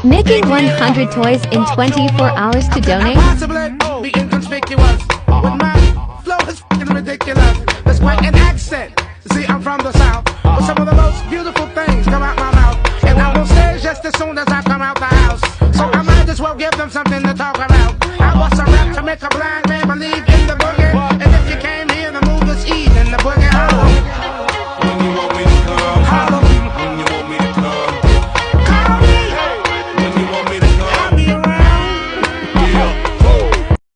Making 100 toys in 24 hours to donate? Possibly be inconspicuous. With my flow is f***ing ridiculous. That's quite an accent. See, I'm from the South. But some of the most beautiful things come out my mouth. And I will say just as soon as I come out the house. So I might as well give them something to talk about. I was a rap to make a blind man believe